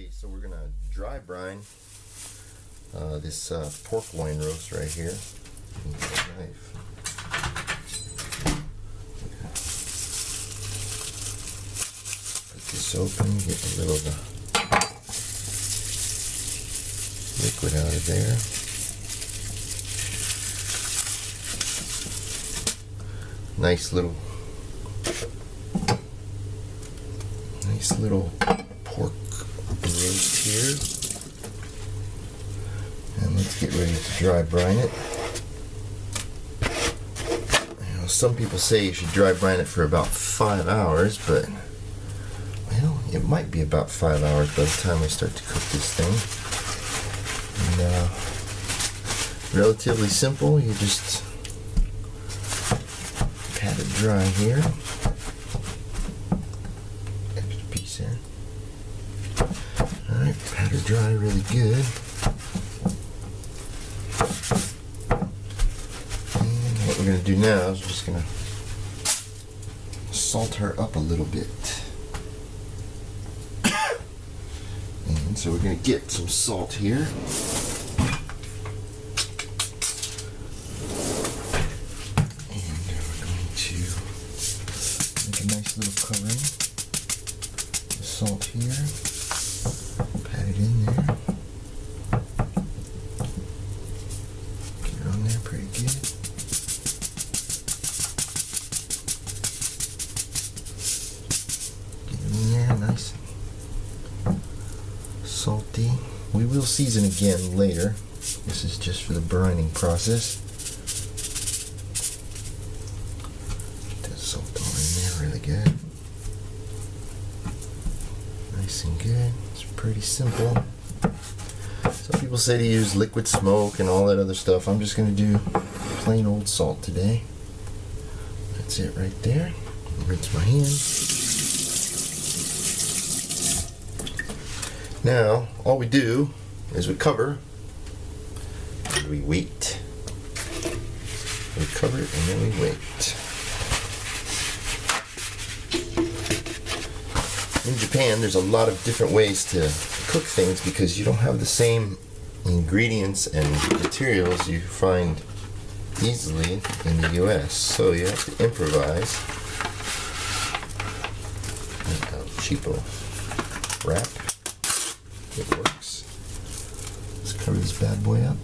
Okay, so we're gonna dry brine this pork loin roast right here. Knife. Put this open, get a little of the liquid out of there. Nice little pork roast here. And let's get ready to dry brine it. You know, some people say you should dry brine it for about 5 hours, but well, it might be about 5 hours by the time I start to cook this thing. And relatively simple. You just pat it dry here. Extra piece there. Alright, pat her dry really good. And what we're going to do now is we're just going to salt her up a little bit. And so we're going to get some salt here. Little covering, the salt here, pat it in there, get it on there pretty good. Get it in there nice and salty. We will season again later. This is just for the brining process. Really good. Nice and good. It's pretty simple. Some people say to use liquid smoke and all that other stuff. I'm just going to do plain old salt today. That's it right there. Rinse my hands. Now, all we do is we cover and we wait. We cover it and then we wait. In Japan, there's a lot of different ways to cook things because you don't have the same ingredients and materials you find easily in the US. So you have to improvise. Cheapo wrap. It works. Let's cover this bad boy up.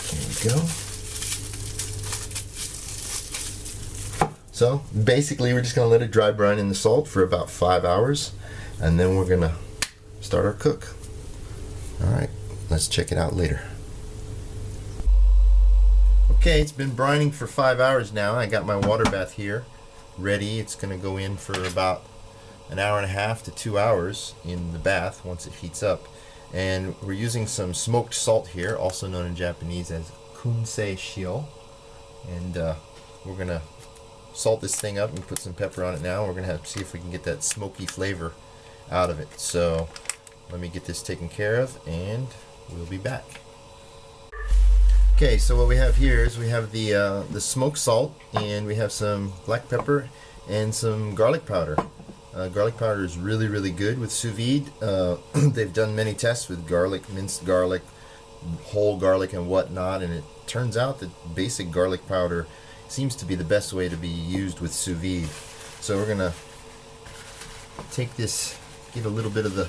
There we go. So basically we're just going to let it dry brine in the salt for about 5 hours and then we're going to start our cook. Alright, let's check it out later. Okay, it's been brining for 5 hours now. I got my water bath here ready. It's going to go in for about an hour and a half to 2 hours in the bath once it heats up. And we're using some smoked salt here, also known in Japanese as kunsei shio. And we're going to salt this thing up and put some pepper on it now. We're going to have to see if we can get that smoky flavor out of it. So let me get this taken care of and we'll be back. Okay, so what we have here is we have the smoked salt and we have some black pepper and some garlic powder. Garlic powder is really, really good with sous vide. They've done many tests with garlic, minced garlic, whole garlic and whatnot, and it turns out that basic garlic powder seems to be the best way to be used with sous vide. So we're gonna take this, get a little bit of the,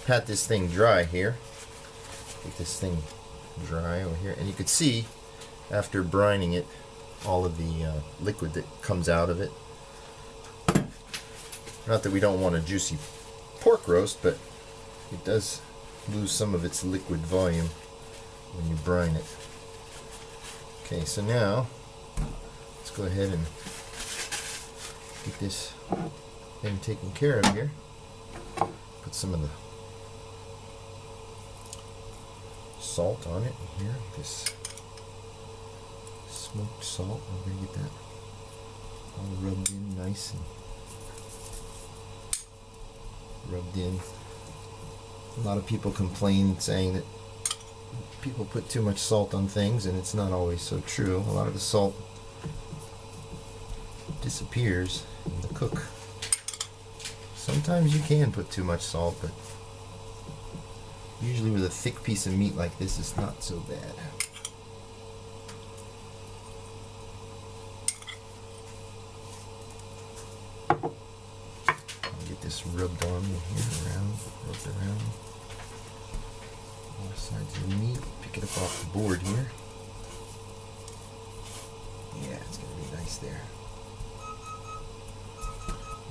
pat this thing dry here. Get this thing dry over here, and you can see after brining it all of the liquid that comes out of it. Not that we don't want a juicy pork roast, but it does lose some of its liquid volume when you brine it. Okay, so now let's go ahead and get this thing taken care of here. Put some of the salt on it here. This smoked salt. I'm going to get that all rubbed in nice and rubbed in. A lot of people complain saying that people put too much salt on things, and it's not always so true. A lot of the salt disappears in the cook. Sometimes you can put too much salt, but usually with a thick piece of meat like this, it's not so bad. I'll get this rubbed on here, rubbed around all sides of the meat. Pick it up off the board here. Yeah, it's gonna be nice there.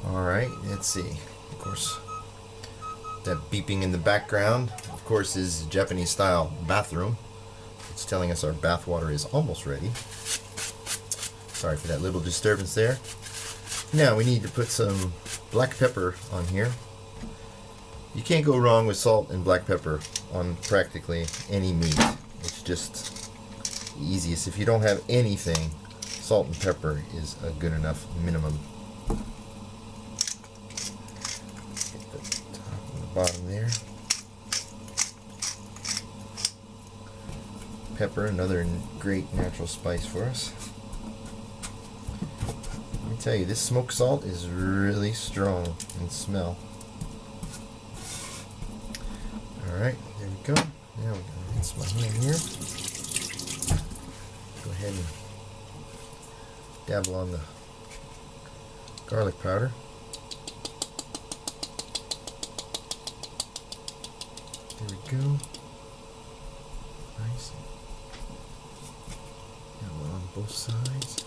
Alright, let's see. Of course, that beeping in the background, of course, is Japanese style bathroom. It's telling us our bath water is almost ready. Sorry for that little disturbance there. Now we need to put some black pepper on here. You can't go wrong with salt and black pepper on practically any meat. It's just the easiest. If you don't have anything, salt and pepper is a good enough minimum. Hit the top and the bottom there. Pepper, another great natural spice for us. Let me tell you, this smoked salt is really strong in smell. Alright, there we go. Now we're going to rinse my hand here. Go ahead and dabble on the garlic powder. There we go. Nice. Dabble on both sides.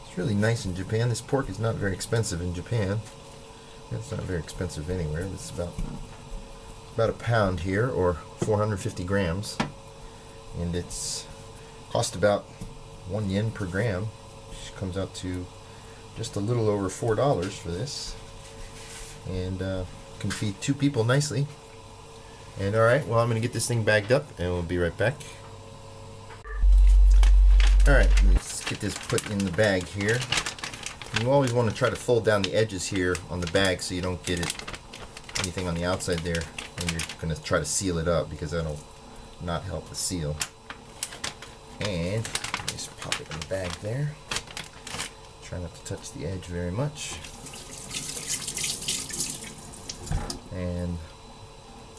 It's really nice in Japan. This pork is not very expensive in Japan. It's not very expensive anywhere. It's about a pound here, or 450 grams, and it's cost about 1 yen per gram, which comes out to just a little over $4 for this, and can feed 2 people nicely. And alright, well, I'm going to get this thing bagged up and we'll be right back. Alright, let's get this put in the bag here. You always want to try to fold down the edges here on the bag so you don't get anything on the outside there when you're going to try to seal it up, because that'll not help the seal. And just pop it in the bag there. Try not to touch the edge very much. And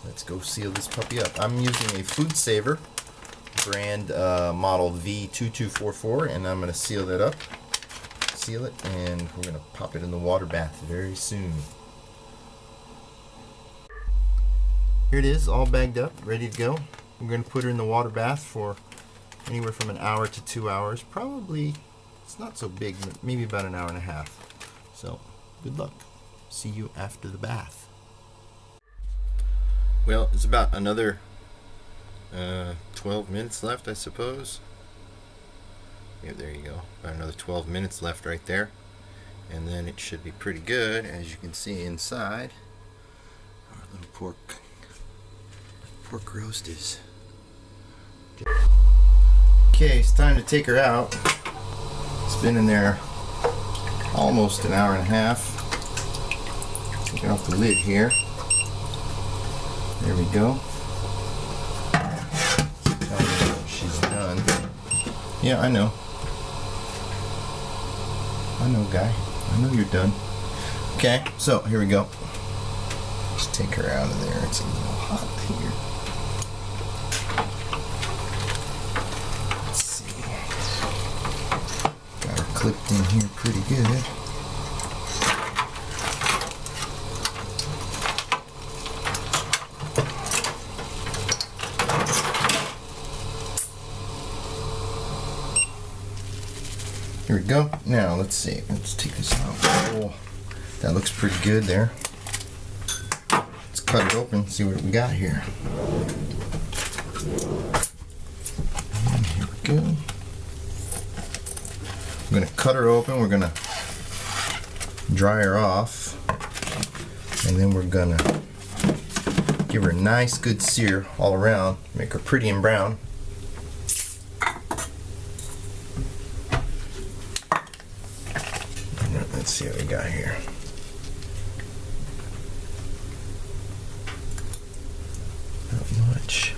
let's go seal this puppy up. I'm using a Food Saver brand model V2244, and I'm going to seal that up. Seal it, and we're going to pop it in the water bath very soon. Here it is, all bagged up, ready to go. We're going to put her in the water bath for anywhere from an hour to 2 hours. Probably, it's not so big, but maybe about an hour and a half. So, good luck. See you after the bath. Well, it's about another 12 minutes left, I suppose. Yeah, there you go. About another 12 minutes left right there. And then it should be pretty good, as you can see inside. Our little pork roast is. Okay, it's time to take her out. It's been in there almost an hour and a half. Taking off the lid here. There we go. She's done. Yeah, I know. I know, guy. I know you're done. Okay, so here we go. Just take her out of there. It's a little hot here. Let's see. Got her clipped in here pretty good. Here we go. Now let's see. Let's take this out. Oh, that looks pretty good there. Let's cut it open and see what we got here. And here we go. I'm going to cut her open. We're going to dry her off. And then we're going to give her a nice good sear all around. Make her pretty and brown. Let's see what we got here. Not much.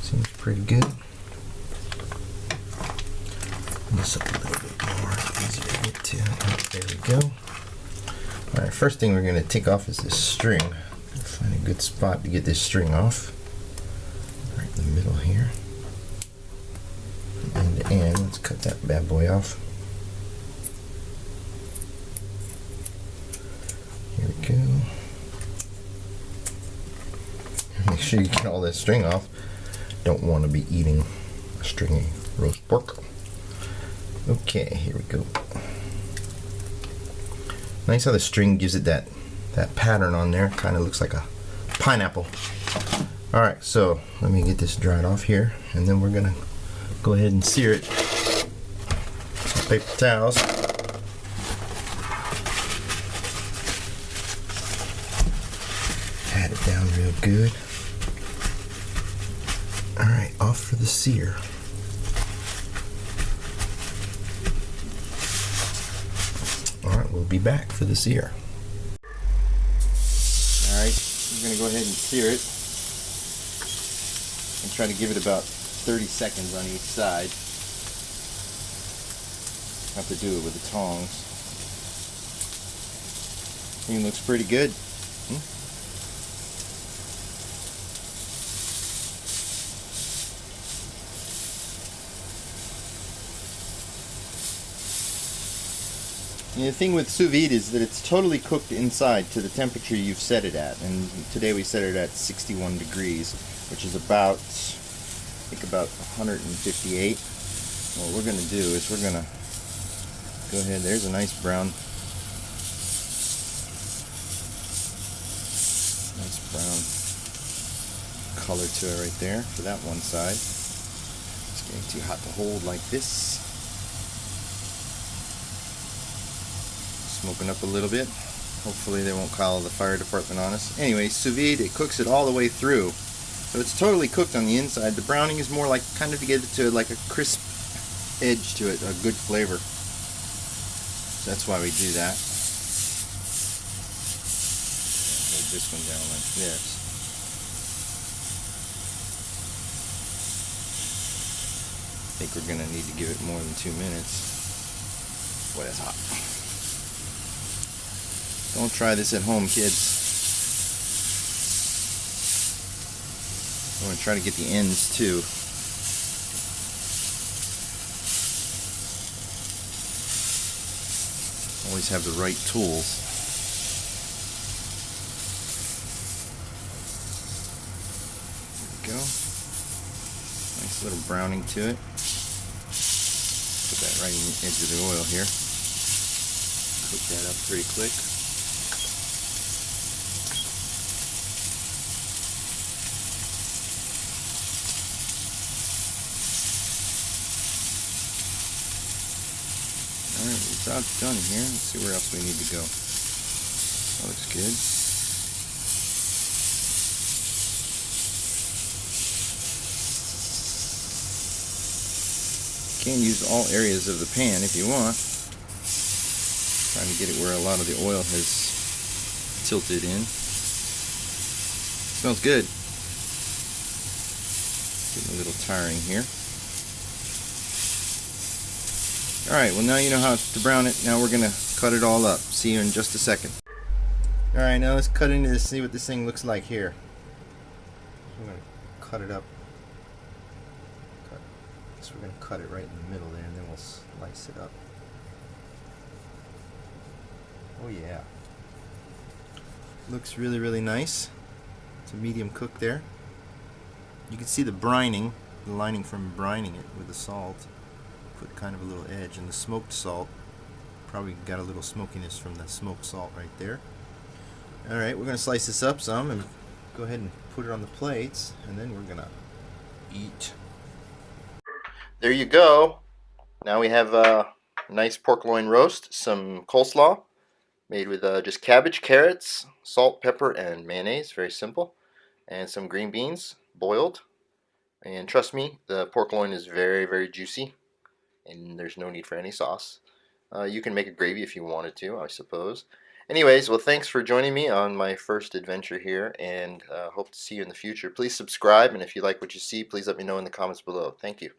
Seems pretty good. this up a little bit more, easier to get to. There we go. Alright, first thing we're going to take off is this string. Find a good spot to get this string off. Right in the middle here. From end to end, let's cut that bad boy off. Here we go. Make sure you get all that string off. Don't want to be eating a stringy roast pork. Okay, here we go. Nice how the string gives it that pattern on there. Kind of looks like a pineapple. Alright, so let me get this dried off here, and then we're gonna go ahead and sear it. Some paper towels. Pat it down real good. Alright, off for the sear. Alright, we'll be back for the sear. Alright, we're going to go ahead and sear it. And try to give it about 30 seconds on each side. Have to do it with the tongs. Thing looks pretty good. And the thing with sous vide is that it's totally cooked inside to the temperature you've set it at. And today we set it at 61 degrees, which is about, I think about 158. What we're going to do is we're going to go ahead, there's a nice brown color to it right there for that one side. It's getting too hot to hold like this. Smoking up a little bit. Hopefully they won't call the fire department on us. Anyway, sous vide, it cooks it all the way through. So it's totally cooked on the inside. The browning is more like kind of to get it to like a crisp edge to it, a good flavor. So that's why we do that. Hold this one down like this. I think we're going to need to give it more than 2 minutes. Boy, that's hot. Don't try this at home, kids. I'm going to try to get the ends too. Always have the right tools. There we go. Nice little browning to it. Put that right in the edge of the oil here. Cook that up pretty quick. Alright, it's about done here. Let's see where else we need to go. That looks good. You can use all areas of the pan if you want. Trying to get it where a lot of the oil has tilted in. Smells good. Getting a little tiring here. Alright, well now you know how to brown it. Now we're going to cut it all up. See you in just a second. Alright, now let's cut into this, see what this thing looks like here. We're going to cut it up. So we're going to cut it right in the middle there, and then we'll slice it up. Oh yeah. Looks really, really nice. It's a medium cook there. You can see the brining, the lining from brining it with the salt. Put kind of a little edge, and the smoked salt probably got a little smokiness from the smoked salt right there. Alright, we're going to slice this up some and go ahead and put it on the plates, and then we're going to eat. There you go. Now we have a nice pork loin roast, some coleslaw made with just cabbage, carrots, salt, pepper, and mayonnaise. Very simple. And some green beans boiled. And trust me, the pork loin is very, very juicy. And there's no need for any sauce. You can make a gravy if you wanted to, I suppose. Anyways, well, thanks for joining me on my first adventure here, and hope to see you in the future. Please subscribe, and if you like what you see, please let me know in the comments below. Thank you.